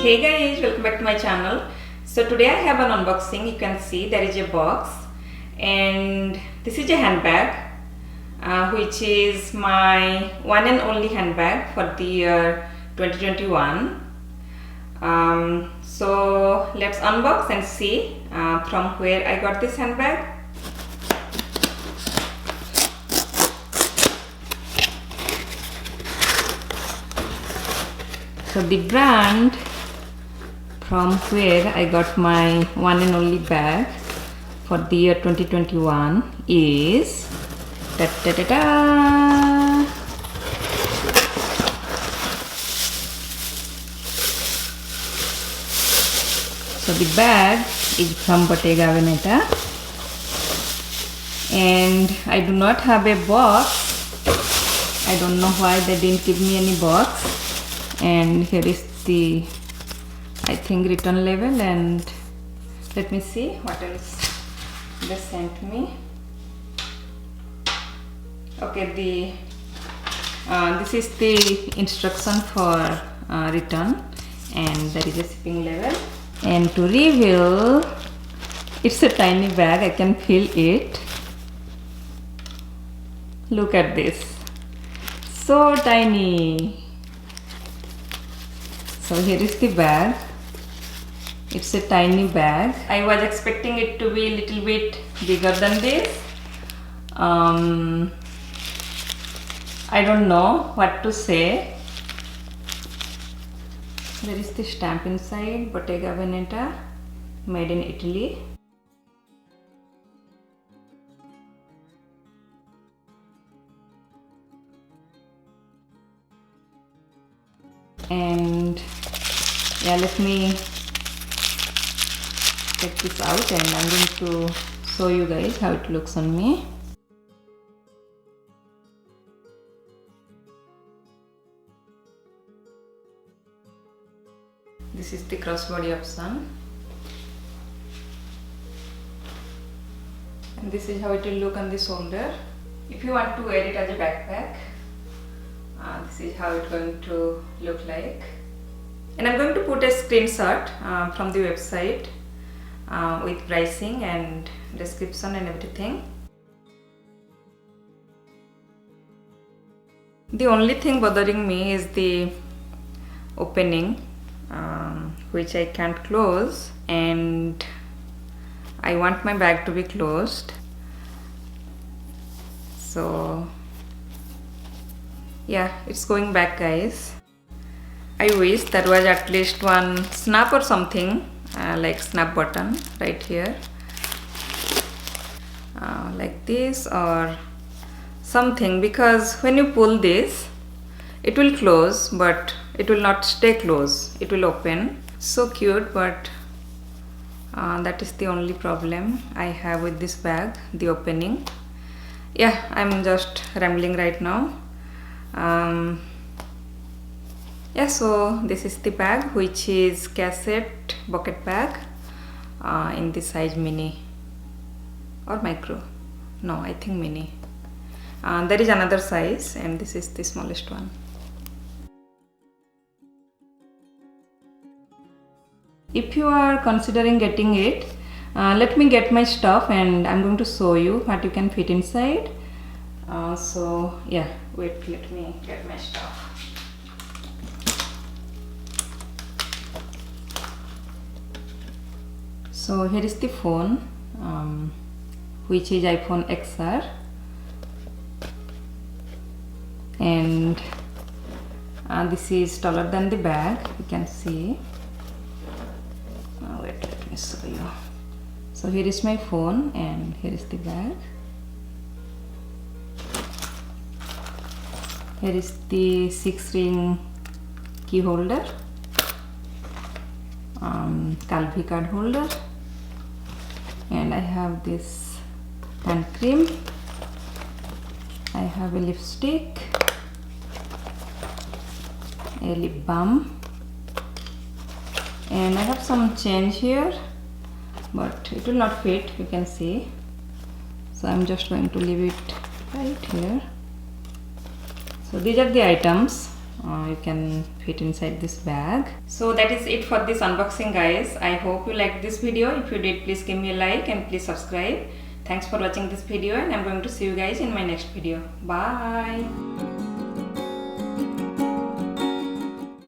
Hey guys, welcome back to my channel. So today I have an unboxing. You can see there is a box and this is a handbag which is my one and only handbag for the year 2021. So let's unbox and see from where I got this handbag. So the brand from where I got my one and only bag for the year 2021 is ta-ta-ta-ta. So the bag is from Bottega Veneta and I do not have a box. I don't know why they didn't give me any box. And here is the, I think, return label, and let me see what else they sent me. Okay, this is the instruction for return, and there is a shipping label. And to reveal, it's a tiny bag. I can feel it. Look at this, so tiny. So here is the bag. It's a tiny bag. I was expecting it to be a little bit bigger than this. I don't know what to say. There is the stamp inside, Bottega Veneta, made in Italy. And yeah, let me take this out and I'm going to show you guys how it looks on me. This is the crossbody option, and this is how it will look on the shoulder. If you want to wear it as a backpack, this is how it's going to look like. And I'm going to put a screenshot from the website with pricing and description and everything. The only thing bothering me is the opening, which I can't close, and I want my bag to be closed. So yeah, it's going back, guys. I wish there was at least one snap or something, like snap button right here, like this or something, because when you pull this it will close but it will not stay closed, it will open. So cute, but that is the only problem I have with this bag, the opening. Yeah, I'm just rambling right now. Yeah, so this is the bag, which is Cassette bucket bag in the size mini or micro. No, I think mini. There is another size and this is the smallest one. If you are considering getting it, let me get my stuff and I'm going to show you what you can fit inside. So yeah, wait, let me get my stuff. So here is the phone, which is iPhone XR, and this is taller than the bag, you can see. Wait, let me show you. So here is my phone and here is the bag. Here is the 6-ring key holder, Calvi card holder, and I have this hand cream. I have a lipstick, a lip balm, and I have some change here, but it will not fit, you can see. So I'm just going to leave it right here. So these are the items you can fit inside this bag. So that is it for this unboxing, guys. I hope you liked this video. If you did, please give me a like and please subscribe. Thanks for watching this video, and I'm going to see you guys in my next video. Bye.